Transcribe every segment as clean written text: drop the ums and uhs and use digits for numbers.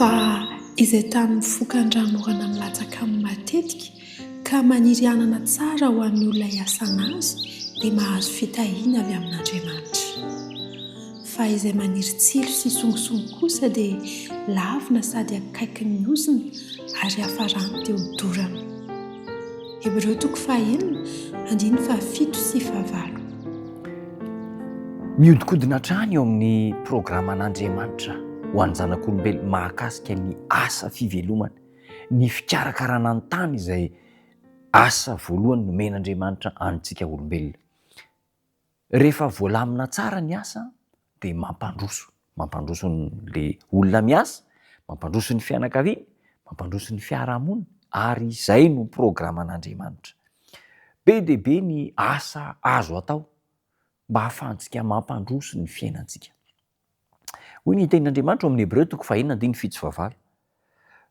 fa izay tamin'ny fokan-dranorana milatsaka amin'ny matetika ka maniry anana tsara ho an'ny olona hiasana azy dia mahazo fitahiana avy amin'Andriamanitra. Fa izay maniry tsilo sy songisongy kosa dia lavina sady akaiky ny ozina ary hafarany dia hodorana. Hebreo 4:1-7. Miodikodina hatrany eo amin'ny programan'Andriamanitra ho an'ny zanak'olombelona mahakasika ny asa fivelomana, ny fikarakarana ny tany izay asa voalohany nomen'Andriamanitra antsika olombelona. Rehefa voalamina tsara ny asa dia mampandroso le olona miasa, mampandroso ny fianakaviana, mampandroso ny fiarahamonina, ary izay no programan'Andriamanitra. Be dia be ny asa azo atao mba hahafahantsika mampandroso ny fiainantsika. Hoy ny tenin'Andriamanitra amin'ny Hebreo 4:1-7.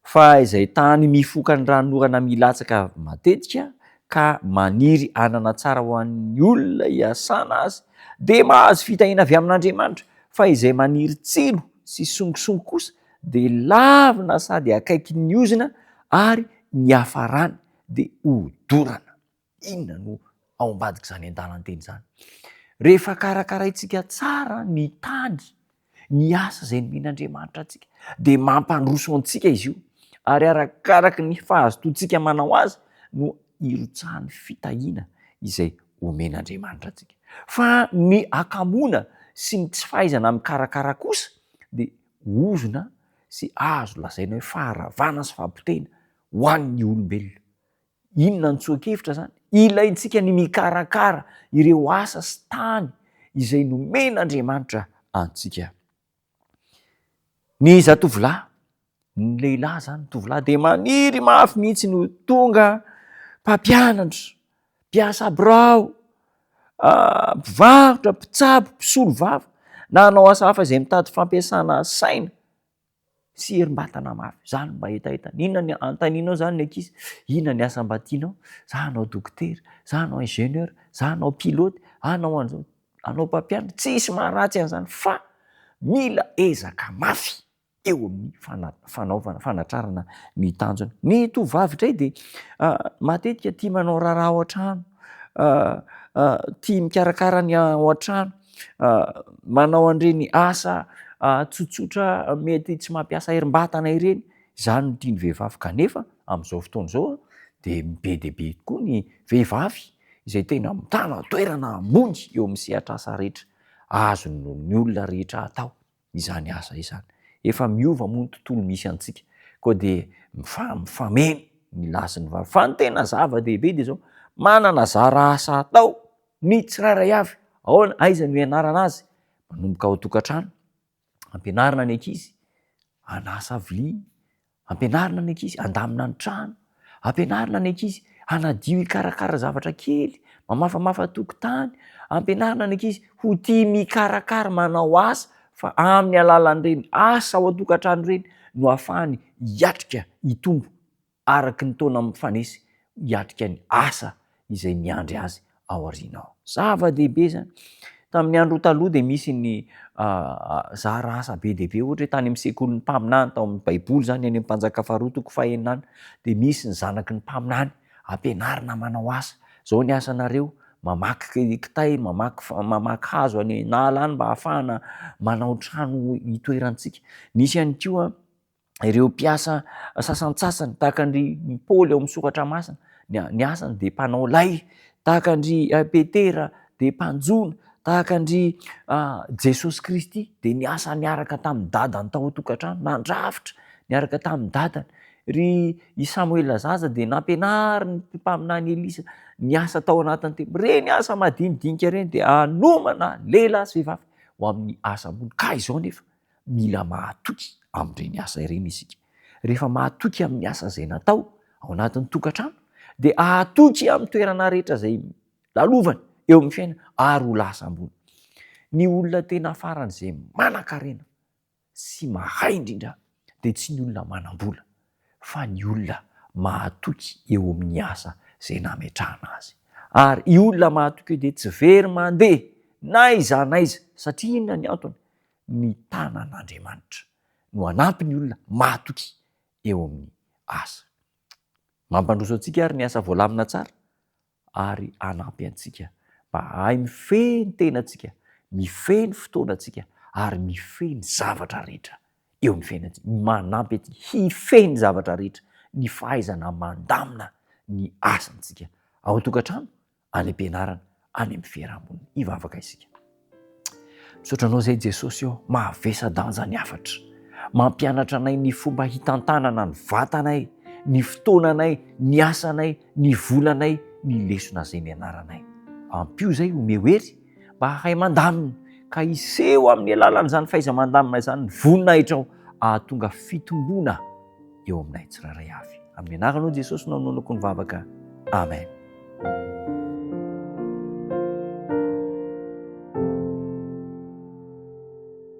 Fa izay tany mifoka ny ranorana milatsaka matetika ka maniry anana tsara ho an'ny olona hiasana azy dia mahazo fitahiana avy amin'Andriamanitra. Fa izay maniry tsilo sy songisongy kosa dia lavina sady akaiky ny ozina ary ny hafarany dia hodorana. Inona no ao ambadika izany an-dalanteny izany? Rehefa karakaraintsika tsara ny tany, ny asa izay nomen'Andriamanitra antsika dia mampandroso antsika izy io, ary arakaraky ny fahazotoantsika manao azy no irotsahan'ny fitahiana izay omen'Andriamanitra antsika. Fa ny akamoana sy ny tsy fahaizana mikarakara kosa dia ozona sy azo lazaina hoe faharavana sy fahampitena ho an'ny olombelona. Inona ny tsoakevitra zany? Ilaintsika ny mikarakara ireo asa sy tany izay nomen'Andriamanitra antsika. Ny zatovolahy, ny lehilahy zany, tovolahy dia maniry mafy mihitsy no tonga mpampianatra, mpiasa birao, mpivarotra, mpitsabo, mpisolo vava, na hanao asa hafa izay mitady fampiasana saina sy herim-batana mafy. Zany mba hetaheta. Inona ny antaninao zany ny ankizy? Inona ny asa mba tianao? Za hanao dokotera, za hanao ingénieur, za hanao pilote, hanao an'izao, hanao mpampianatra. Tsisy maharatsy an'izany, fa mila ezaka mafy eo amin'ny fanatrarana ny tanjona. Ny tovovavy indray dia matetika tia manao raharaha ao an-trano, tia mikarakara ny ao an-trano, manao an'ireny asa tsotsotra mety tsy mampiasa herim-batana ireny. Izany no tian'ny vehivavy. Kanefa amin'izao fotoana izao dia be dia be tokoa ny vehivavy izay tena mitana toerana ambony eo amin'ny sehatra asa rehetra. Azon'ny olona rehetra atao izany asa izany. Efa miova moa ny tontolo misy antsika, koa dia mifameno ny lahy sy ny vavy. Fa ny tena zava-dehibe dia izao, manana zara asa atao ny tsirairay avy. Ahoana? Aiza no ianarana azy? Manomboka ao an-tokantrano, ampianarina ny ankizy hanasa vilia, ampianarina ny ankizy handamina ny trano, ampianarina ny ankizy hanadio hikarakara zavatra kely, mamafamafa tokotany, ampianarina ny ankizy ho tia mikarakara, manao asa. Fa amin'ny alalan'ireny asa ao an-tokantrano ireny no ahafahany hiatrika hitombo araky ny taona mifanesy, hiatrika ny asa izay miandry azy ao aoriana ao. Zava-dehibe zany. Tamin'ny andro taloha dia misy ny zara asa be dia be, ohatra hoe tany amin'ny sekolin'ny mpaminany, tao amin'ny baiboly zany, any amin'ny Mpanjaka faharoa 9 dia misy ny zanaky ny mpaminany ampianarina manao asa. Zao ny asanareo, mamaky kitay, mamaky hazo any n'ala any mba ahafahana manao trano itoerantsika. Nisy ihany koa ireo mpiasa sasantsasany tahaka ny Paoly ao amin'ny soratra masina, ny asany dia mpanao lay, tahaka ny Petera dia mpanjono, tahaka ny Jesosy Kristy dia ny asa niaraka tamin'ny dadany tao an-tokantrano, nandrafitra niaraka tamin'ny dadany. Ry Samuel zaza dia nampianary ny mpaminany Elisa ny asa tao anatin'ny templo. Reny asa madinidinika ireny dia hanomana lehilahy sy vehivavy ho amin'ny asa ambony. Ka izao nefa mila mahatoky amin'ireny asa ireny isika. Rehefa mahatoky amin'ny asa izay natao ao anatin'ny tokantrano dia ahatoky amin'ny toerana rehetra izay lalovany eo amin'ny fiainana ary ho lasa ambony. Ny olona tena faran'izay manan-karena sy mahay indrindra dia tsy ny olona manam-bola, fa ny olona mahatoky eo amin'ny asa izay nametrahana azy. Ary io olona mahatoky dia tsy very mandeha na iza na iza, satria inona ny antony? Ny tanan'Andriamanitra no hanampy ny olona matoky eo amin'ny asa. Mampandroso antsika ary ny asa voalamina tsara ary anampy antsika mba hay mifeny tenantsika, mifeny fotoanantsika ary mifeny zavatra rehetra eo ny fiainantsika. Manampy antsika hifeny zavatra rehetra, ny fahaizana mandamina ny asantsika ao an-tokantrano, any am-pianarana, any amin'ny fiarahamonina. Hivavaka isika. Misaotranao izay Jesosy eo, mahavesa-danja ny hafatra, mampianatra anay ny fomba hitantanana ny vatanay, ny fotoananay, ny asanay, ny volanay, ny lesona izay nianaranay. Ampio izay omeo hery mba hay mandamina ka hiseho amin'ny alalan'izany fahaiza-mandamina izany ny voninahitra ao, ahatonga fitombona eo aminay tsirairay avy. Amin'ny anaranao Jesosy no anoinako ny vavaka. Amen.